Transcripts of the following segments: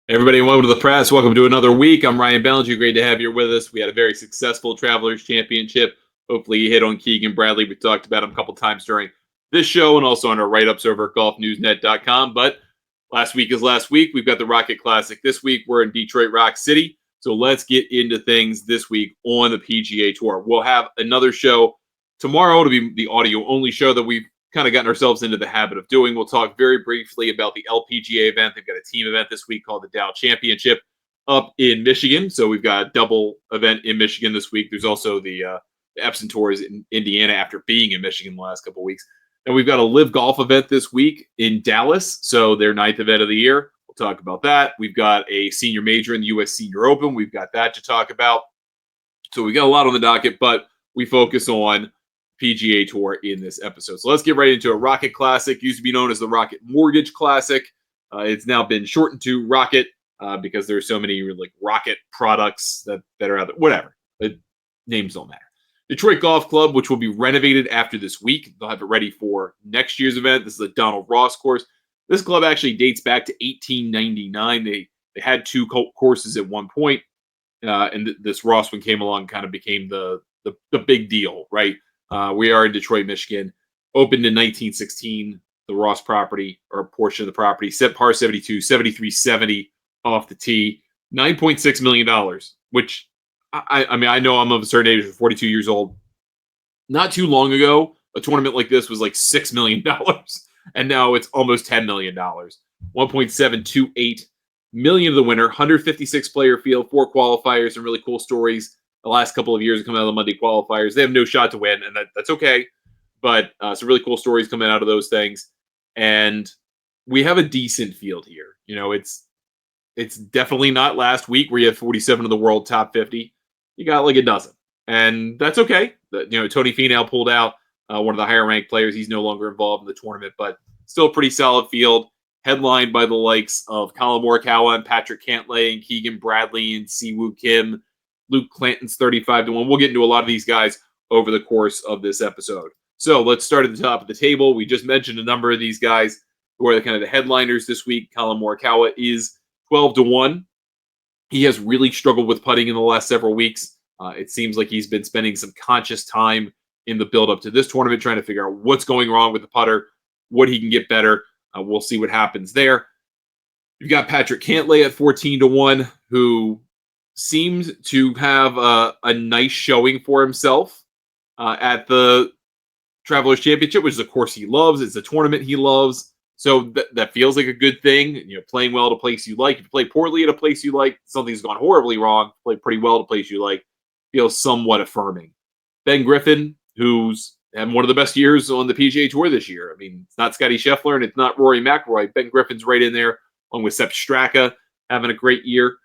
Everybody, welcome to the press. Welcome to another week. I'm Ryan Ballinger. Great to have you with us. We had a very successful Travelers Championship. Hopefully, you hit on Keegan Bradley. We talked about him a couple times during this show and also on our write-ups over at golfnewsnet.com. But last week is last week. We've got the Rocket Classic this week. We're in Detroit Rock City. So let's get into things this week on the PGA Tour. We'll have another show tomorrow. It'll be the audio-only show that we've kind of gotten ourselves into the habit of doing. We'll talk very briefly about the LPGA event. They've got a team event this week called the Dow Championship up in Michigan. So we've got a double event in Michigan this week. There's also the Epson Tours in Indiana after being in Michigan the last couple of weeks. And we've got a live golf event this week in Dallas. So their 9th event of the year. We'll talk about that. We've got a senior major in the U.S. Senior Open. We've got that to talk about. So we got a lot on the docket, but we focus on PGA Tour in this episode. So let's get right into a Rocket Classic. Used to be known as the Rocket Mortgage Classic. It's now been shortened to Rocket because there's so many like Rocket products that are out there. Whatever. Names don't matter. Detroit Golf Club, which will be renovated after this week. They'll have it ready for next year's event. This is the Donald Ross course. This club actually dates back to 1899. They had two courses at one point, and this Ross one came along, kind of became the big deal, right? We are in Detroit, Michigan. Opened in 1916, the Ross property, or a portion of the property, set par 72, 7370 off the tee, $9.6 million, which, I mean, I know I'm of a certain age, 42 years old. Not too long ago, a tournament like this was like $6 million, and now it's almost $10 million. 1.728 million of the winner, 156 player field, 4 qualifiers, and really cool stories. The last couple of years coming out of the Monday qualifiers. They have no shot to win, and that's okay. But some really cool stories coming out of those things. And we have a decent field here. You know, it's definitely not last week where you have 47 of the world top 50. You got like a dozen. And that's okay. Tony Finau pulled out, one of the higher ranked players. He's no longer involved in the tournament, but still a pretty solid field. Headlined by the likes of Collin Morikawa and Patrick Cantlay and Keegan Bradley and Siwoo Kim. Luke Clanton's 35-1. We'll get into a lot of these guys over the course of this episode. So let's start at the top of the table. We just mentioned a number of these guys who are the headliners this week. Collin Morikawa is 12-1. He has really struggled with putting in the last several weeks. It seems like he's been spending some conscious time in the build-up to this tournament trying to figure out what's going wrong with the putter, what he can get better. We'll see what happens there. You've got Patrick Cantlay at 14-1, who seems to have a nice showing for himself at the Travelers Championship, which is a course he loves. It's a tournament he loves. So that feels like a good thing. Playing well at a place you like. If you play poorly at a place you like, something's gone horribly wrong. Play pretty well at a place you like, feels somewhat affirming. Ben Griffin, who's had one of the best years on the PGA Tour this year. I mean, it's not Scotty Scheffler and it's not Rory McIlroy. Ben Griffin's right in there, along with Sepp Straka, having a great year.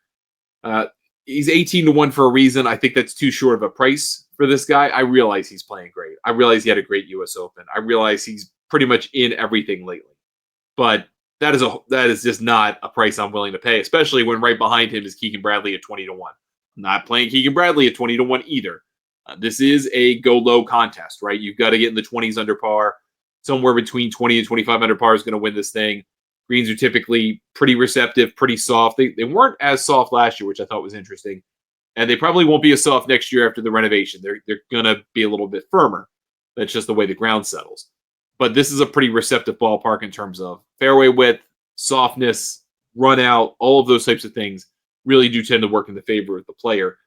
He's 18-1 for a reason. I think that's too short of a price for this guy. I realize he's playing great. I realize he had a great U.S. Open. I realize he's pretty much in everything lately. But that is just not a price I'm willing to pay, especially when right behind him is Keegan Bradley at 20-1. I'm not playing Keegan Bradley at 20-1 either. This is a go low contest, right? You've got to get in the 20s under par. Somewhere between 20 and 25 under par is going to win this thing. Greens are typically pretty receptive, pretty soft. They weren't as soft last year, which I thought was interesting. And they probably won't be as soft next year after the renovation. They're going to be a little bit firmer. That's just the way the ground settles. But this is a pretty receptive ballpark in terms of fairway width, softness, run out, all of those types of things really do tend to work in the favor of the player.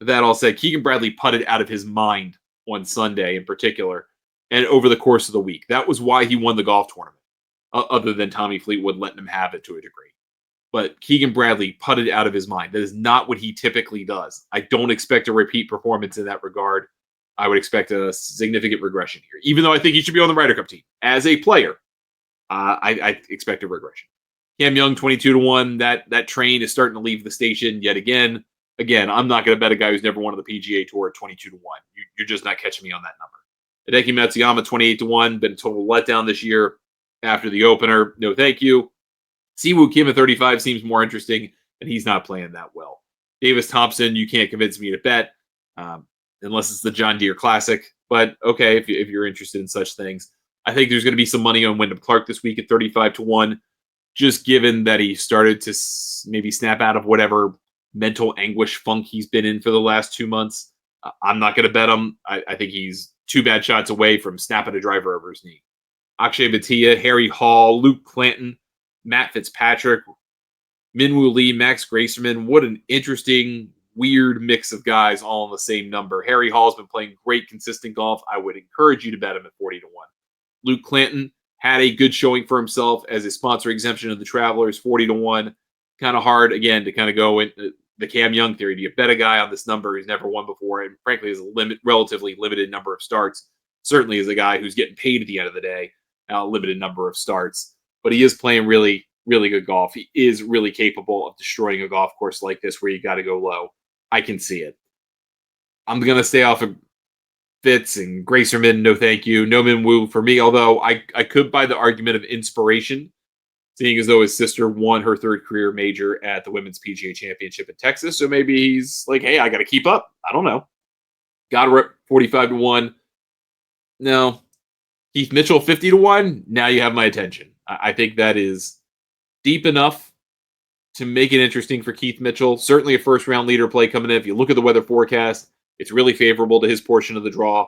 That all said, Keegan Bradley putted out of his mind on Sunday in particular and over the course of the week. That was why he won the golf tournament. Other than Tommy Fleetwood letting him have it to a degree. But Keegan Bradley putted out of his mind. That is not what he typically does. I don't expect a repeat performance in that regard. I would expect a significant regression here. Even though I think he should be on the Ryder Cup team. As a player, I expect a regression. Cam Young, 22-1. That train is starting to leave the station yet again. Again, I'm not going to bet a guy who's never won on the PGA Tour at 22-1. You're just not catching me on that number. Hideki Matsuyama, 28-1. Been a total letdown this year. After the opener, no thank you. Siwoo Kim at 35 seems more interesting, and he's not playing that well. Davis Thompson, you can't convince me to bet unless it's the John Deere Classic. But okay, if you're interested in such things. I think there's going to be some money on Wyndham Clark this week at 35-1. just given that he started to maybe snap out of whatever mental anguish funk he's been in for the last 2 months. I'm not going to bet him. I think he's 2 bad shots away from snapping a driver over his knee. Akshay Bhatia, Harry Hall, Luke Clanton, Matt Fitzpatrick, Minwoo Lee, Max Gracerman. What an interesting, weird mix of guys all in the same number. Harry Hall's been playing great, consistent golf. I would encourage you to bet him at 40 to 1. Luke Clanton had a good showing for himself as a sponsor exemption of the Travelers, 40 to 1. Kind of hard, again, to kind of go in the Cam Young theory. Do you bet a guy on this number who's never won before and frankly has a relatively limited number of starts? Certainly is a guy who's getting paid at the end of the day, a limited number of starts. But he is playing really, really good golf. He is really capable of destroying a golf course like this where you got to go low. I can see it. I'm going to stay off of Fitz and Gracerman. No, thank you. No Minwoo for me, although I could buy the argument of inspiration, seeing as though his sister won her third career major at the Women's PGA Championship in Texas. So maybe he's like, hey, I got to keep up. I don't know. Got her at 45 to 1. No. Keith Mitchell, 50 to 1. Now you have my attention. I think that is deep enough to make it interesting for Keith Mitchell. Certainly a first round leader play coming in. If you look at the weather forecast, it's really favorable to his portion of the draw.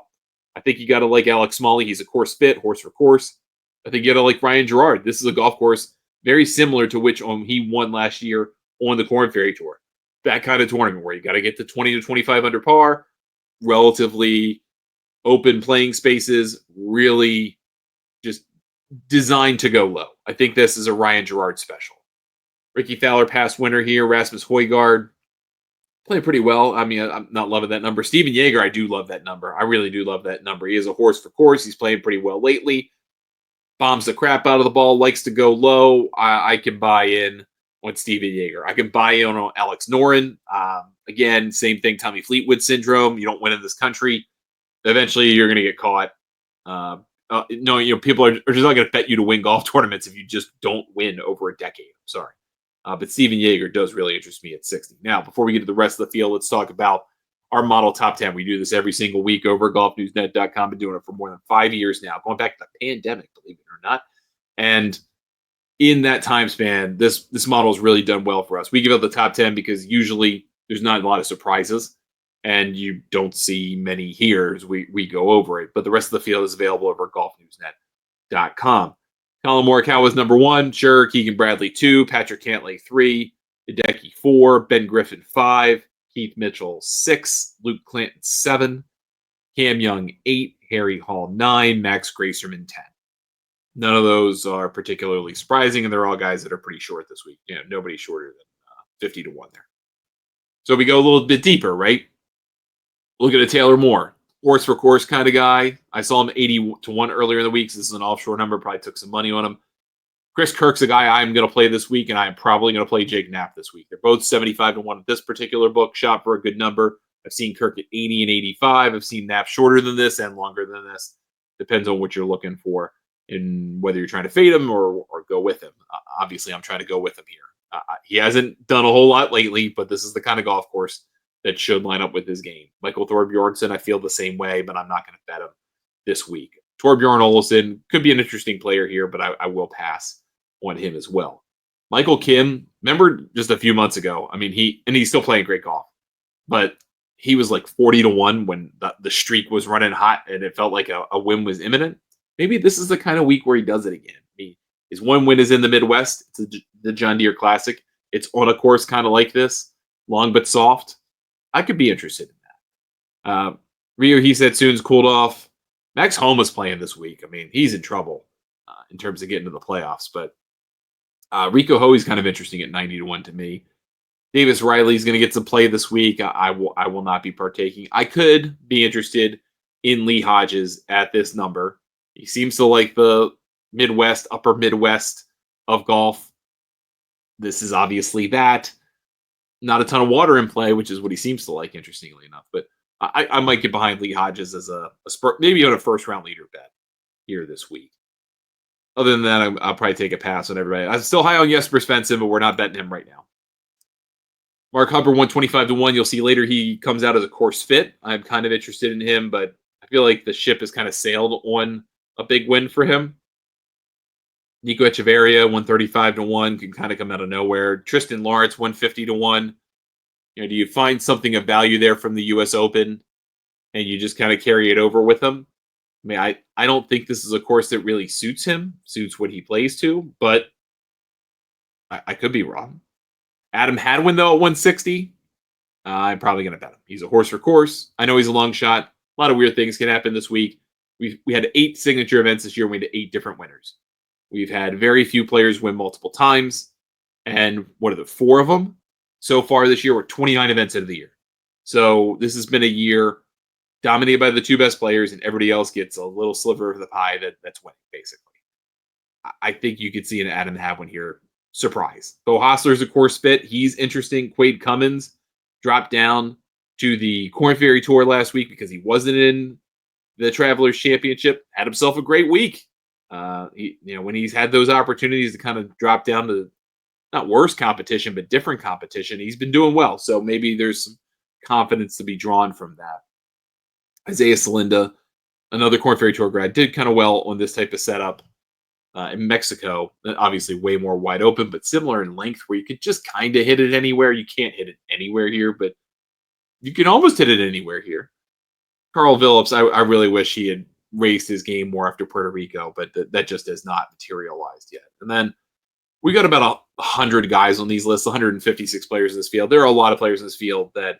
I think you got to like Alex Smalley. He's a course fit, horse for course. I think you got to like Ryan Gerard. This is a golf course very similar to which he won last year on the Korn Ferry Tour. That kind of tournament where you got to get to 20 to 25 under par, relatively open playing spaces, really just designed to go low. I think this is a Ryan Gerard special. Ricky Fowler, past winner here. Rasmus Højgaard, playing pretty well. I mean, I'm not loving that number. Steven Yeager, I do love that number. I really do love that number. He is a horse for course. He's playing pretty well lately. Bombs the crap out of the ball, likes to go low. I can buy in on Steven Yeager. I can buy in on Alex Noren. Again, same thing, Tommy Fleetwood syndrome. You don't win in this country. Eventually, you're going to get caught. People are just not going to bet you to win golf tournaments if you just don't win over a decade. I'm sorry. But Steven Yeager does really interest me at 60. Now, before we get to the rest of the field, let's talk about our model top 10. We do this every single week over at golfnewsnet.com. Been doing it for more than 5 years now, going back to the pandemic, believe it or not. And in that time span, this model has really done well for us. We give out the top 10 because usually there's not a lot of surprises, and you don't see many here as we go over it. But the rest of the field is available over at golfnewsnet.com. Colin Morikawa was number 1. Sure. Keegan Bradley 2. Patrick Cantlay 3. Hideki 4. Ben Griffin 5. Keith Mitchell 6. Luke Clanton 7. Cam Young 8. Harry Hall 9. Max Gracerman 10. None of those are particularly surprising, and they're all guys that are pretty short this week. Nobody shorter than 50 to 1 there. So we go a little bit deeper, right? Look at a Taylor Moore. Horse for course kind of guy. I saw him 80 to 1 earlier in the week. So this is an offshore number. Probably took some money on him. Chris Kirk's a guy I'm going to play this week, and I'm probably going to play Jake Knapp this week. They're both 75 to 1 at this particular book. Shot for a good number. I've seen Kirk at 80 and 85. I've seen Knapp shorter than this and longer than this. Depends on what you're looking for and whether you're trying to fade him or go with him. Obviously, I'm trying to go with him here. He hasn't done a whole lot lately, but this is the kind of golf course that should line up with his game. Michael Thorbjornsen, I feel the same way, but I'm not going to bet him this week. Torbjorn Olesen could be an interesting player here, but I will pass on him as well. Michael Kim, remember just a few months ago, I mean, he's still playing great golf, but he was like 40 to 1 when the streak was running hot and it felt like a win was imminent. Maybe this is the kind of week where he does it again. His one win is in the Midwest. It's the John Deere Classic. It's on a course kind of like this, long but soft. I could be interested in that. Rio, he said, soon's cooled off. Max Homa's playing this week. I mean, he's in trouble in terms of getting to the playoffs. But Rico Hoey's kind of interesting at 90 to 1 to me. Davis Riley's going to get some play this week. I will not be partaking. I could be interested in Lee Hodges at this number. He seems to like the Midwest, upper Midwest of golf. This is obviously that. Not a ton of water in play, which is what he seems to like, interestingly enough. But I might get behind Lee Hodges as a maybe on a first-round leader bet here this week. Other than that, I'll probably take a pass on everybody. I'm still high on Jesper Svensson, but we're not betting him right now. Mark Hubbard, 125 to 1. You'll see later he comes out as a course fit. I'm kind of interested in him, but I feel like the ship has kind of sailed on a big win for him. Nico Echeverria, 135-1, can kind of come out of nowhere. Tristan Lawrence, 150-1. Do you find something of value there from the U.S. Open and you just kind of carry it over with him? I mean, I don't think this is a course that really suits him, suits what he plays to, but I could be wrong. Adam Hadwin, though, at 160, I'm probably going to bet him. He's a horse for course. I know he's a long shot. A lot of weird things can happen this week. We had 8 signature events this year. We had 8 different winners. We've had very few players win multiple times. And what are the 4 of them? So far this year, we're 29 events into the year. So this has been a year dominated by the 2 best players, and everybody else gets a little sliver of the pie that's winning, basically. I think you could see an Adam Hadwin here surprise. Beau Hossler's a course fit. He's interesting. Quade Cummins dropped down to the Korn Ferry Tour last week because he wasn't in the Travelers Championship. Had himself a great week. When he's had those opportunities to kind of drop down to not worse competition, but different competition, he's been doing well. So maybe there's some confidence to be drawn from that. Isaiah Salinda, another Korn Ferry Tour grad, did kind of well on this type of setup in Mexico. Obviously way more wide open, but similar in length where you could just kind of hit it anywhere. You can't hit it anywhere here, but you can almost hit it anywhere here. Carl Phillips, I really wish he had raised his game more after Puerto Rico, but that just has not materialized yet. And then we got about 100 guys on these lists, 156 players in this field. There are a lot of players in this field that,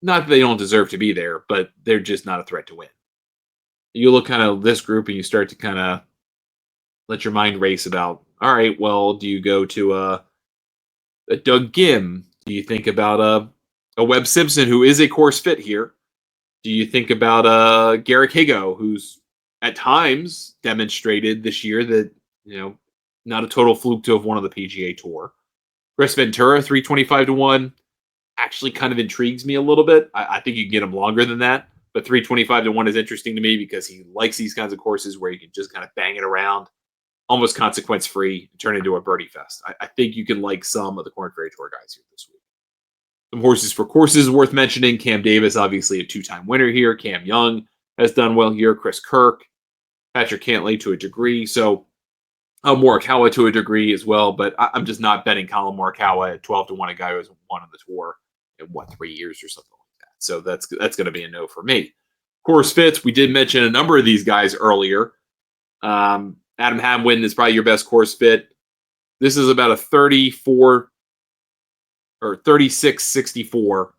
not that they don't deserve to be there, but they're just not a threat to win. You look kind of this group and you start to kind of let your mind race about, all right, well, do you go to a Doug Gim? Do you think about a Webb Simpson, who is a course fit here? Do you think about Garrick Higo, who's at times demonstrated this year that, not a total fluke to have won on the PGA Tour? Chris Ventura, 325-1, actually kind of intrigues me a little bit. I think you can get him longer than that, but 325-1 is interesting to me because he likes these kinds of courses where you can just kind of bang it around, almost consequence-free, turn into a birdie fest. I think you can like some of the Korn Ferry Tour guys here this week. Some horses for courses worth mentioning. Cam Davis, obviously a 2-time winner here. Cam Young has done well here. Chris Kirk, Patrick Cantlay to a degree. So Morikawa to a degree as well, but I'm just not betting Colin Morikawa at 12-1, a guy who has won on the tour in 3 years or something like that. So that's going to be a no for me. Course fits, we did mention a number of these guys earlier. Adam Hadwin is probably your best course fit. This is about a 34 or 36-64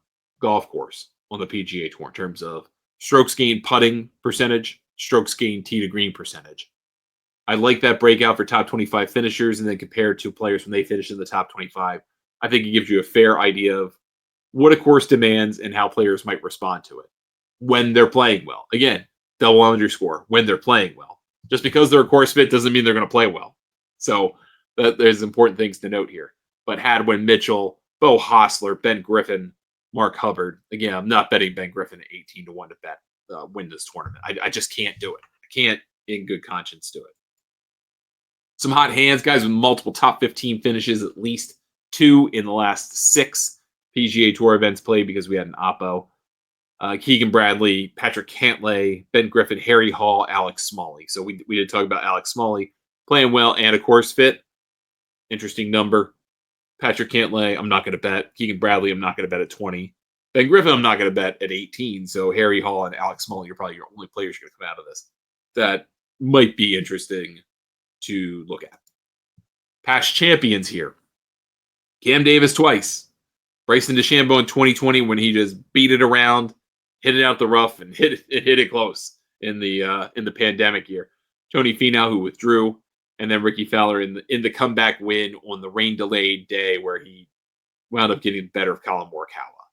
golf course on the PGA Tour in terms of strokes gained putting percentage, strokes gained tee to green percentage. I like that breakout for top 25 finishers, and then compared to players when they finish in the top 25, I think it gives you a fair idea of what a course demands and how players might respond to it when they're playing well. Again, double underscore, when they're playing well. Just because they're a course fit doesn't mean they're going to play well. So there's important things to note here. But Hadwin, Mitchell, Beau Hossler, Ben Griffin, Mark Hubbard. Again, I'm not betting Ben Griffin at 18-1 to bet win this tournament. I just can't do it. I can't in good conscience do it. Some hot hands, guys with multiple top 15 finishes, at least 2 in the last 6 PGA Tour events played because we had an Oppo. Keegan Bradley, Patrick Cantlay, Ben Griffin, Harry Hall, Alex Smalley. So we did talk about Alex Smalley playing well and a course fit. Interesting number. Patrick Cantlay, I'm not going to bet. Keegan Bradley, I'm not going to bet at 20. Ben Griffin, I'm not going to bet at 18. So Harry Hall and Alex Smalley are probably your only players going to come out of this. That might be interesting to look at. Past champions here. Cam Davis twice. Bryson DeChambeau in 2020 when he just beat it around, hit it out the rough, and hit it close in the pandemic year. Tony Finau, who withdrew, and then Ricky Fowler in the comeback win on the rain-delayed day where he wound up getting the better of Colin Morikawa.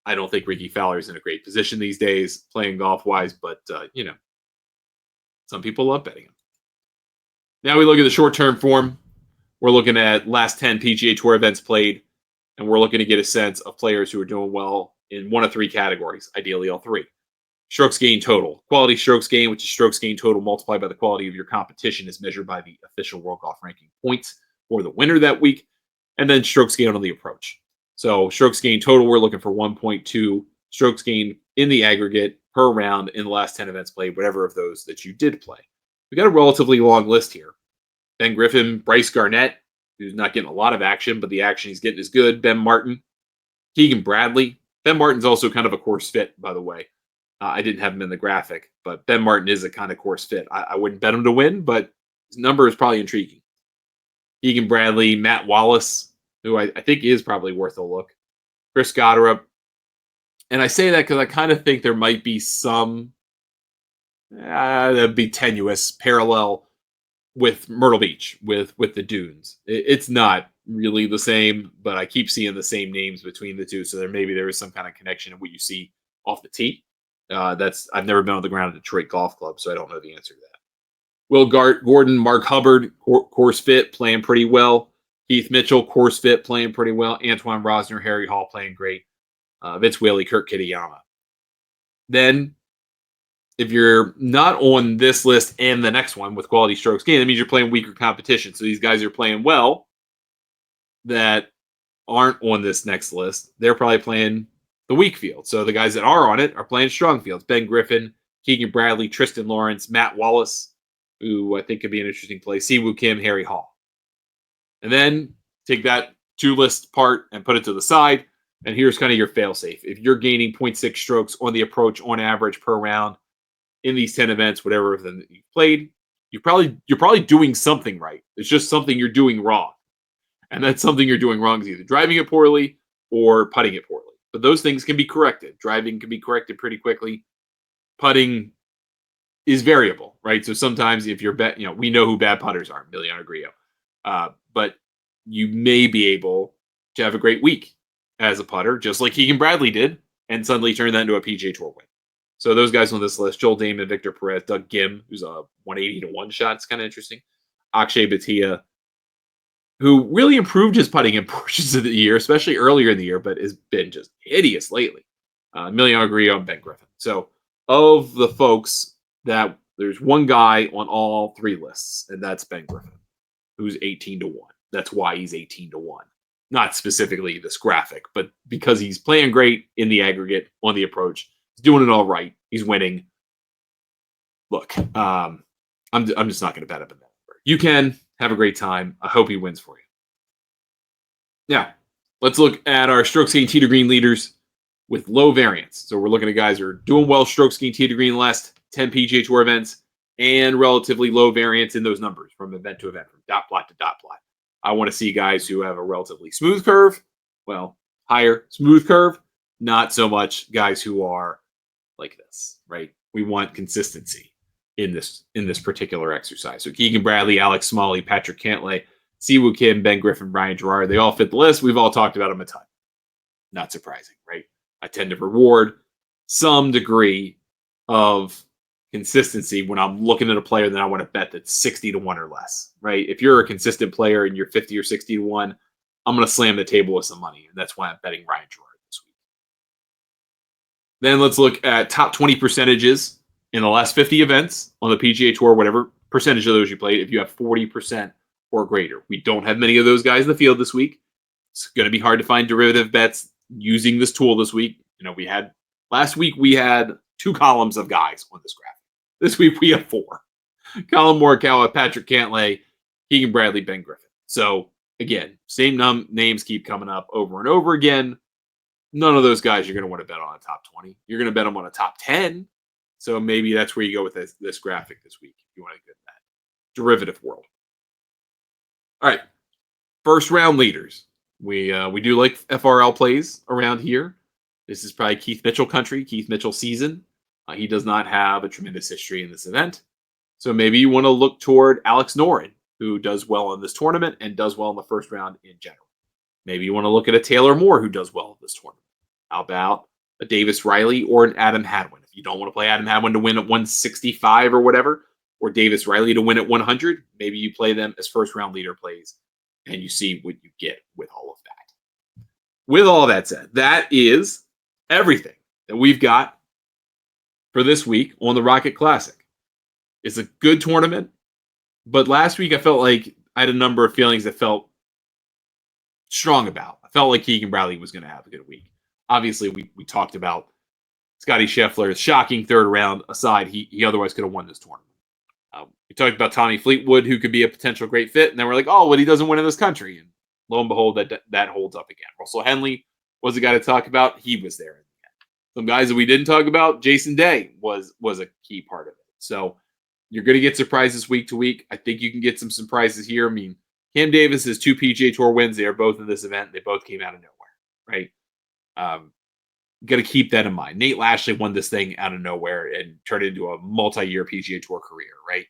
I don't think Ricky Fowler's in a great position these days, playing golf-wise, but, some people love betting him. Now we look at the short-term form. We're looking at last 10 PGA Tour events played, and we're looking to get a sense of players who are doing well in one of 3 categories, ideally all 3. Strokes gained total. Quality strokes gained, which is strokes gained total multiplied by the quality of your competition, is measured by the official World Golf Ranking points for the winner that week. And then strokes gained on the approach. So strokes gained total, we're looking for 1.2 strokes gained in the aggregate per round in the last 10 events played, whatever of those that you did play. We got a relatively long list here. Ben Griffin, Bryce Garnett, who's not getting a lot of action, but the action he's getting is good. Ben Martin, Keegan Bradley. Ben Martin's also kind of a course fit, by the way. I didn't have him in the graphic, but Ben Martin is a kind of course fit. I wouldn't bet him to win, but his number is probably intriguing. Keegan Bradley, Matt Wallace, who I think is probably worth a look. Chris Gotterup. And I say that because I kind of think there might be some, that'd be tenuous parallel with Myrtle Beach, with the Dunes. It's not really the same, but I keep seeing the same names between the two. So there is some kind of connection in what you see off the tee. I've never been on the ground at Detroit Golf Club, so I don't know the answer to that. Will Gordon, Mark Hubbard, course fit, playing pretty well. Keith Mitchell, course fit, playing pretty well. Antoine Rosner, Harry Hall, playing great. Vince Whaley, Kurt Kitayama. Then, if you're not on this list and the next one with quality strokes gained, that means you're playing weaker competition. So these guys are playing well that aren't on this next list. They're probably playing the weak field. So the guys that are on it are playing strong fields. Ben Griffin, Keegan Bradley, Tristan Lawrence, Matt Wallace, who I think could be an interesting play. Siwoo Kim, Harry Hall. And then take that two list part and put it to the side. And here's kind of your fail-safe. If you're gaining 0.6 strokes on the approach on average per round in these 10 events, whatever that you've played, you're probably doing something right. It's just something you're doing wrong. And that something you're doing wrong is either driving it poorly or putting it poorly. But those things can be corrected. Driving can be corrected pretty quickly. Putting is variable, right? So sometimes if you're we know who bad putters are, Emiliano Grillo. But you may be able to have a great week as a putter, just like Keegan Bradley did, and suddenly turn that into a PGA Tour win. So those guys on this list: Joel Damon, Victor Perez, Doug Gim, who's a 180-1 shot. It's kind of interesting. Akshay Bhatia, who really improved his putting in portions of the year, especially earlier in the year, but has been just hideous lately. Emiliano Grillo and Ben Griffin. So of the folks that there's one guy on all three lists, and that's Ben Griffin, who's 18-1. That's why he's 18-1. Not specifically this graphic, but because he's playing great in the aggregate on the approach. He's doing it all right. He's winning. Look, I'm just not going to bet up in that number. You can have a great time. I hope he wins for you. Now, let's look at our strokes gained tee to green leaders with low variance. So we're looking at guys who are doing well strokes gained tee to green the last 10 PGA Tour events and relatively low variance in those numbers from event to event, from dot plot to dot plot. I want to see guys who have a relatively smooth curve, higher smooth curve, not so much guys who are like this, right? We want consistency in this particular exercise. So Keegan Bradley, Alex Smalley, Patrick Cantlay, Siwoo Kim, Ben Griffin, Brian Gerard, they all fit the list. We've all talked about them a ton. Not surprising, right? I tend to reward some degree of consistency when I'm looking at a player that I want to bet that's 60-1 or less, right? If you're a consistent player and you're 50 or 60-1, I'm going to slam the table with some money. And that's why I'm betting Ryan Gerard this week. Then let's look at top 20 percentages in the last 50 events on the PGA Tour, whatever percentage of those you played. If you have 40% or greater, we don't have many of those guys in the field this week. It's going to be hard to find derivative bets using this tool this week. Last week we had 2 columns of guys on this graph. This week we have 4. Colin Morikawa, Patrick Cantlay, Keegan Bradley, Ben Griffin. So again, same names keep coming up over and over again. None of those guys you're going to want to bet on a top 20. You're going to bet them on a top 10. So maybe that's where you go with this graphic this week if you want to get that derivative world. All right, first round leaders. We do like FRL plays around here. This is probably Keith Mitchell country, Keith Mitchell season. He does not have a tremendous history in this event. So maybe you want to look toward Alex Noren, who does well in this tournament and does well in the first round in general. Maybe you want to look at a Taylor Moore who does well in this tournament. How about a Davis Riley or an Adam Hadwin? If you don't want to play Adam Hadwin to win at 165 or whatever, or Davis Riley to win at 100, maybe you play them as first round leader plays and you see what you get with all of that. With all that said, that is everything that we've got for this week on the Rocket Classic. It's a good tournament, but last week I felt like I had a number of feelings that felt strong about. I felt like Keegan Bradley was going to have a good week. Obviously, we talked about Scotty Scheffler's shocking third round aside. He otherwise could have won this tournament. We talked about Tommy Fleetwood, who could be a potential great fit, and then we're like, oh, but he doesn't win in this country. And lo and behold, that holds up again. Russell Henley was the guy to talk about. He was there in the end. Some guys that we didn't talk about, Jason Day was a key part of it. So you're going to get surprises week to week. I think you can get some surprises here. I mean, Cam Davis has 2 PGA Tour wins. They are both in this event. They both came out of nowhere, right? Got to keep that in mind. Nate Lashley won this thing out of nowhere and turned it into a multi-year PGA Tour career, right?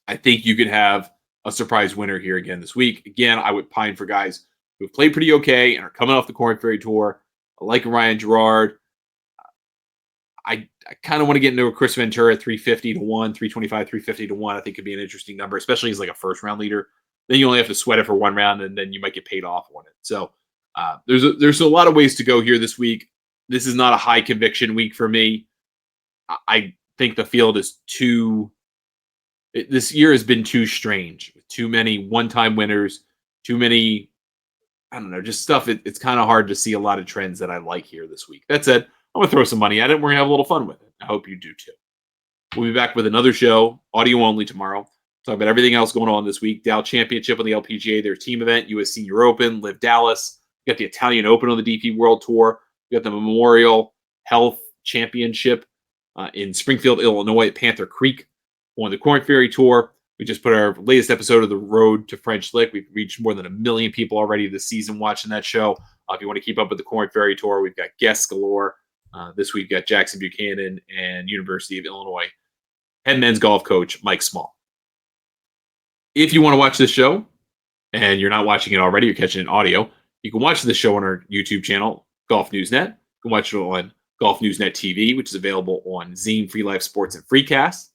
I think you could have a surprise winner here again this week. Again, I would pine for guys who have played pretty okay and are coming off the Korn Ferry Tour, like Ryan Gerard. I kind of want to get into a Chris Ventura 350 to 1, 325, 350 to 1. I think could be an interesting number, especially as like a first round leader. Then you only have to sweat it for one round, and then you might get paid off on it. So there's a lot of ways to go here this week. This is not a high conviction week for me. I think the field is this year has been too strange. Too many one-time winners, too many, I don't know, just stuff. It's kind of hard to see a lot of trends that I like here this week. That said, I'm going to throw some money at it. We're going to have a little fun with it. I hope you do too. We'll be back with another show, audio only tomorrow. Talk about everything else going on this week. Dow Championship on the LPGA, their team event, US Senior Open, Live Dallas. You got the Italian Open on the DP World Tour. You got the Memorial Health Championship in Springfield, Illinois at Panther Creek on the Korn Ferry Tour. We just put our latest episode of The Road to French Lick. We've reached more than 1 million people already this season watching that show. If you want to keep up with the Korn Ferry Tour, we've got guests galore. This week, we've got Jackson Buchanan and University of Illinois head men's golf coach Mike Small. If you want to watch this show, and you're not watching it already, you're catching it in audio, you can watch this show on our YouTube channel, Golf News Net. You can watch it on Golf News Net TV, which is available on Zine, Free Life Sports, and Freecast.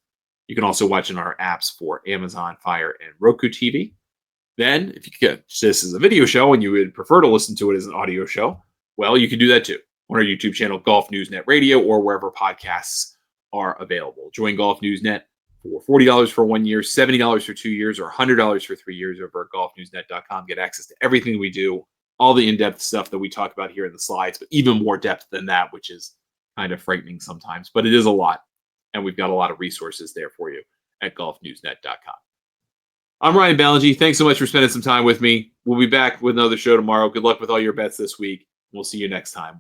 You can also watch in our apps for Amazon Fire and Roku TV. Then, if you catch this as a video show and you would prefer to listen to it as an audio show, well, you can do that too on our YouTube channel, Golf News Net Radio, or wherever podcasts are available. Join Golf News Net for $40 for 1 year, $70 for 2 years, or $100 for 3 years over at golfnewsnet.com. Get access to everything we do, all the in-depth stuff that we talk about here in the slides, but even more depth than that, which is kind of frightening sometimes, but it is a lot. And we've got a lot of resources there for you at golfnewsnet.com. I'm Ryan Ballengee. Thanks so much for spending some time with me. We'll be back with another show tomorrow. Good luck with all your bets this week. We'll see you next time.